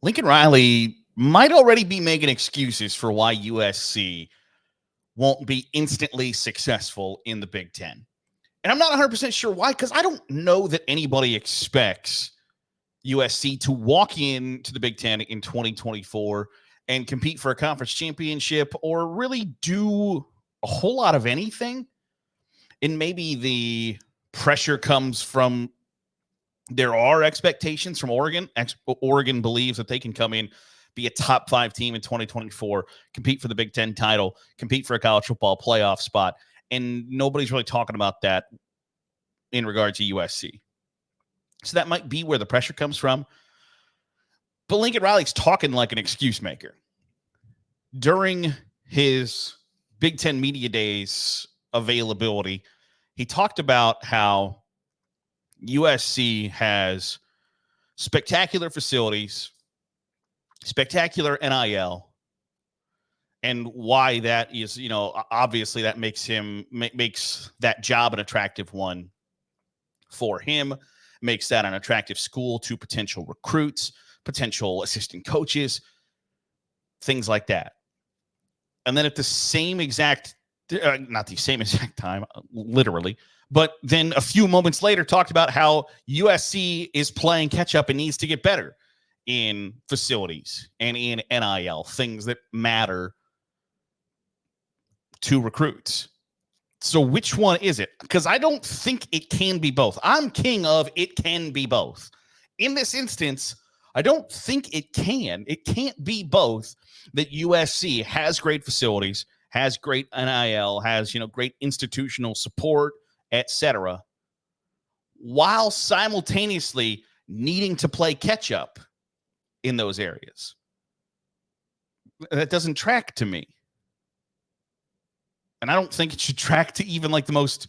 Lincoln Riley might already be making excuses for why USC won't be instantly successful in the Big Ten. And I'm not 100% sure why, because I don't know that anybody expects USC to walk into the Big Ten in 2024 and compete for a conference championship or really do a whole lot of anything. And maybe the pressure comes from there are expectations from Oregon. Oregon believes that they can come in, be a top 5 team in 2024, compete for the Big Ten title, compete for a college football playoff spot. And nobody's really talking about that in regard to USC. So that might be where the pressure comes from. But Lincoln Riley's talking like an excuse maker. During his Big Ten Media Days availability, he talked about how USC has spectacular facilities, spectacular NIL, and why that is, obviously that makes that job an attractive one for him, makes that an attractive school to potential recruits, potential assistant coaches, things like that. And then at the same exact, not the same exact time, literally, but then a few moments later talked about how USC is playing catch up and needs to get better in facilities and in NIL, things that matter to recruits. So which one is it? Because I don't think it can be both. I'm king of it can be both. In this instance, I don't think it can. It can't be both, that USC has great facilities, has great NIL, has, great institutional support, etc., while simultaneously needing to play catch up in those areas. That doesn't track to me. And I don't think it should track to even like the most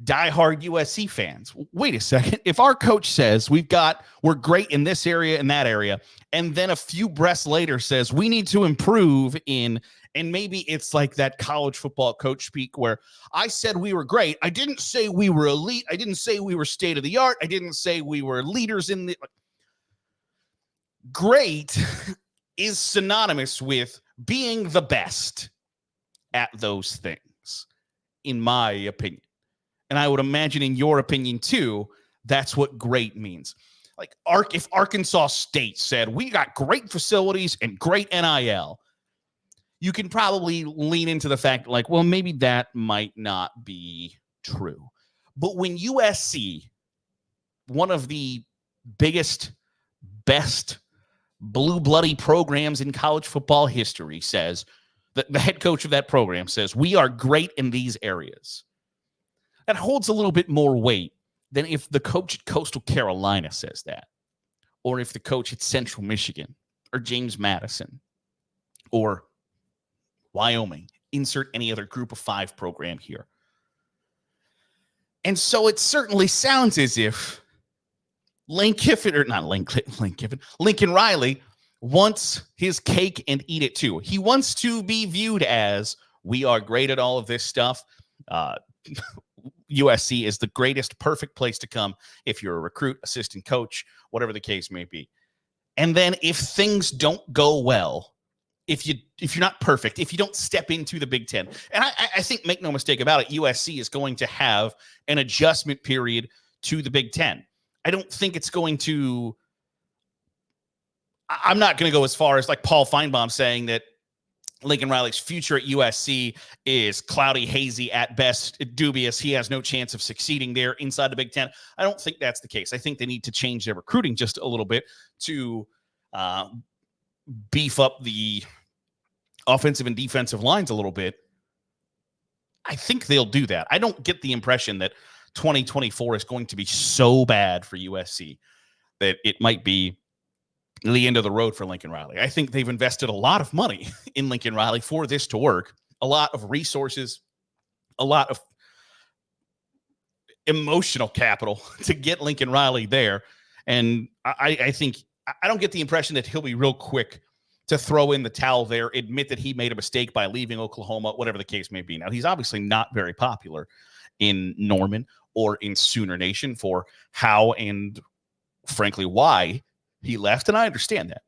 diehard USC fans. Wait a second. If our coach says we're great in this area and that area, and then a few breaths later says we need to improve in, and maybe it's like that college football coach speak where I said we were great. I didn't say we were elite. I didn't say we were state of the art. I didn't say we were leaders in the. Great is synonymous with being the best at those things, in my opinion. And I would imagine in your opinion too, that's what great means. Like if Arkansas State said, we got great facilities and great NIL, you can probably lean into the fact like, well, maybe that might not be true. But when USC, one of the biggest, best blue bloody programs in college football history, says, the head coach of that program says, we are great in these areas, that holds a little bit more weight than if the coach at Coastal Carolina says that, or if the coach at Central Michigan or James Madison or Wyoming, insert any other group of 5 program here. And so it certainly sounds as if Lincoln Riley wants his cake and eat it too. He wants to be viewed as, we are great at all of this stuff. USC is the greatest, perfect place to come if you're a recruit, assistant coach, whatever the case may be. And then if things don't go well, if you're not perfect, if you don't step into the Big Ten, and I think, make no mistake about it, USC is going to have an adjustment period to the Big Ten. I don't think it's going to, I'm not going to go as far as like Paul Feinbaum saying that Lincoln Riley's future at USC is cloudy, hazy, at best dubious. He has no chance of succeeding there inside the Big Ten. I don't think that's the case. I think they need to change their recruiting just a little bit to beef up the offensive and defensive lines a little bit. I think they'll do that. I don't get the impression that 2024 is going to be so bad for USC that it might be the end of the road for Lincoln Riley. I think they've invested a lot of money in Lincoln Riley for this to work, a lot of resources, a lot of emotional capital to get Lincoln Riley there. And I think, I don't get the impression that he'll be real quick to throw in the towel there, admit that he made a mistake by leaving Oklahoma, whatever the case may be. Now, he's obviously not very popular in Norman or in Sooner Nation for how and frankly why he left, and I understand that.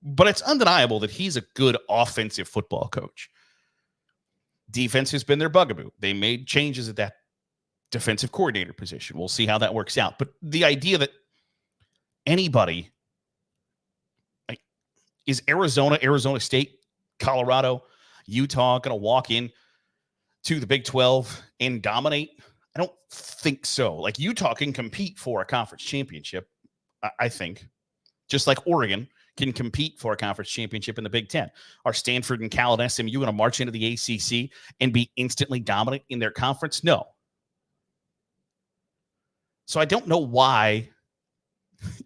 but it's undeniable that he's a good offensive football coach. Defense has been their bugaboo. They made changes at that defensive coordinator position. We'll see how that works out. But the idea that anybody, like, is Arizona, Arizona State, Colorado, Utah going to walk in to the Big 12 and dominate? I don't think so. Like, Utah can compete for a conference championship, I think, just like Oregon can compete for a conference championship in the Big 10. Are Stanford and Cal and SMU going to march into the ACC and be instantly dominant in their conference? No. So I don't know why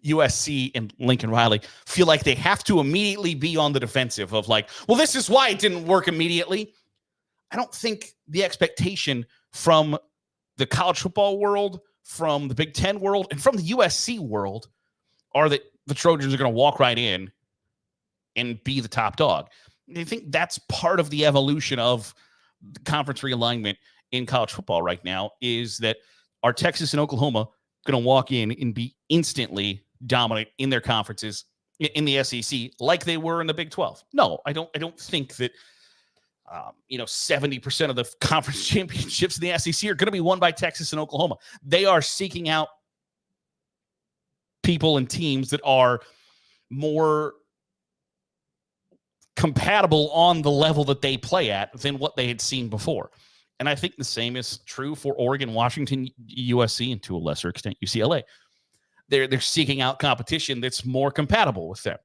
USC and Lincoln Riley feel like they have to immediately be on the defensive of like, well, this is why it didn't work immediately. I don't think the expectation from the college football world, from the Big Ten world, and from the USC world are that the Trojans are going to walk right in and be the top dog. I think that's part of the evolution of the conference realignment in college football right now, is that are Texas and Oklahoma going to walk in and be instantly dominant in their conferences in the SEC like they were in the Big 12? No, I don't think that 70% of the conference championships in the SEC are going to be won by Texas and Oklahoma. They are seeking out people and teams that are more compatible on the level that they play at than what they had seen before. And I think the same is true for Oregon, Washington, USC, and to a lesser extent, UCLA. They're seeking out competition that's more compatible with them.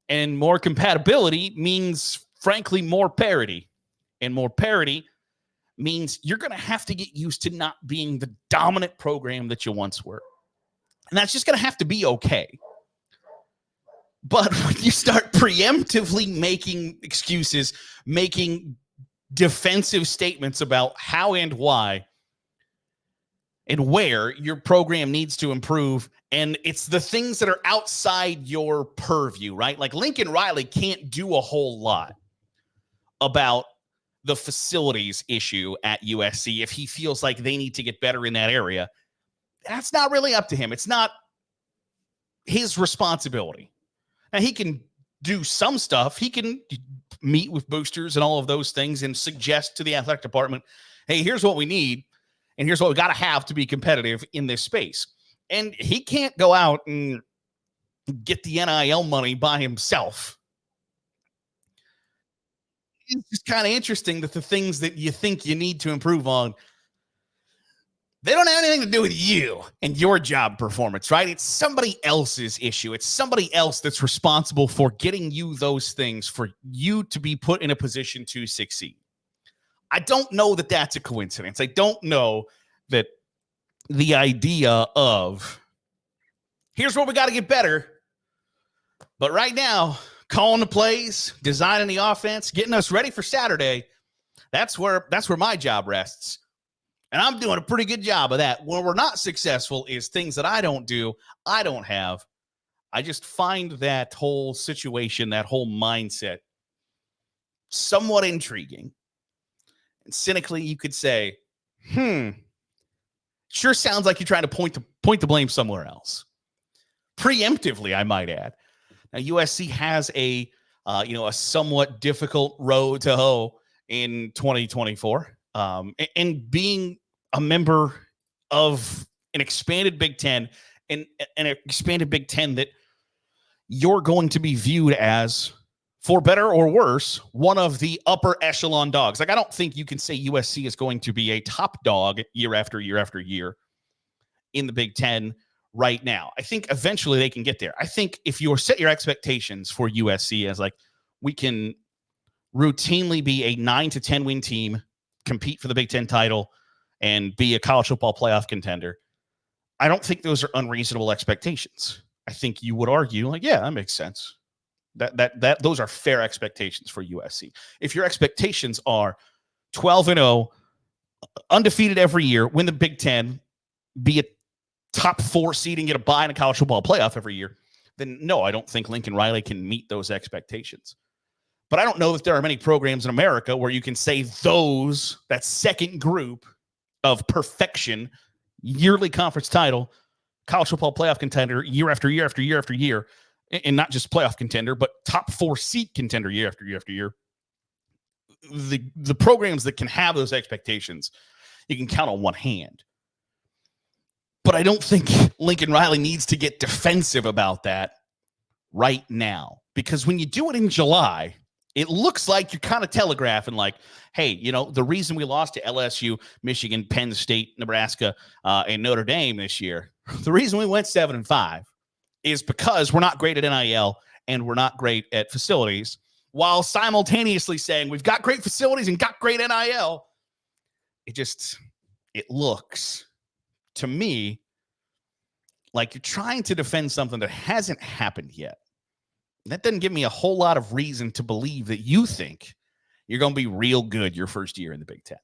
And more compatibility means, frankly, more parity. And more parity means you're going to have to get used to not being the dominant program that you once were. And that's just going to have to be okay. But when you start preemptively making excuses, making defensive statements about how and why and where your program needs to improve, and it's the things that are outside your purview, right? Like Lincoln Riley can't do a whole lot about the facilities issue at USC if he feels like they need to get better in that area. That's not really up to him. It's not his responsibility. Now, he can do some stuff. He can meet with boosters and all of those things and suggest to the athletic department, hey, here's what we need, and here's what we got to have to be competitive in this space. And he can't go out and get the NIL money by himself. It's just kind of interesting that the things that you think you need to improve on, they don't have anything to do with you and your job performance, right? It's somebody else's issue. It's somebody else that's responsible for getting you those things for you to be put in a position to succeed. I don't know that that's a coincidence. I don't know that the idea of here's where we got to get better, but right now, calling the plays, designing the offense, getting us ready for Saturday, that's where my job rests. And I'm doing a pretty good job of that. When we're not successful is things that I don't do, I don't have. I just find that whole situation, that whole mindset somewhat intriguing. And cynically, you could say, sure sounds like you're trying to point the blame somewhere else. Preemptively, I might add. Now, USC has a somewhat difficult road to hoe in 2024. And being a member of an expanded Big Ten and an expanded Big Ten that you're going to be viewed as, for better or worse, one of the upper echelon dogs. Like, I don't think you can say USC is going to be a top dog year after year after year in the Big Ten right now. I think eventually they can get there. I think if you set your expectations for USC as like, we can routinely be a 9 to 10 win team, compete for the Big Ten title, and be a college football playoff contender, I don't think those are unreasonable expectations. I think you would argue, like, yeah, that makes sense. That those are fair expectations for USC. If your expectations are 12-0, undefeated every year, win the Big Ten, be a top 4 seed and get a bye in a college football playoff every year, then no, I don't think Lincoln Riley can meet those expectations. But I don't know that there are many programs in America where you can say that second group of perfection, yearly conference title, college football playoff contender, year after year after year after year, and not just playoff contender, but top 4 seat contender year after year after year. The programs that can have those expectations, you can count on one hand. But I don't think Lincoln Riley needs to get defensive about that right now, because when you do it in July, it looks like you're kind of telegraphing like, hey, you know, the reason we lost to LSU, Michigan, Penn State, Nebraska, and Notre Dame this year, the reason we went 7-5 is because we're not great at NIL and we're not great at facilities, while simultaneously saying we've got great facilities and got great NIL. It looks to me like you're trying to defend something that hasn't happened yet. That doesn't give me a whole lot of reason to believe that you think you're going to be real good your first year in the Big Ten.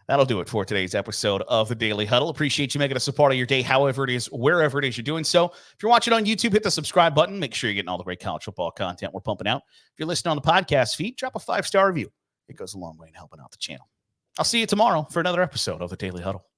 That'll do it for today's episode of the Daily Huddle. Appreciate you making us a part of your day, however it is, wherever it is you're doing so. If you're watching on YouTube, hit the subscribe button. Make sure you're getting all the great college football content we're pumping out. If you're listening on the podcast feed, drop a 5-star review. It goes a long way in helping out the channel. I'll see you tomorrow for another episode of the Daily Huddle.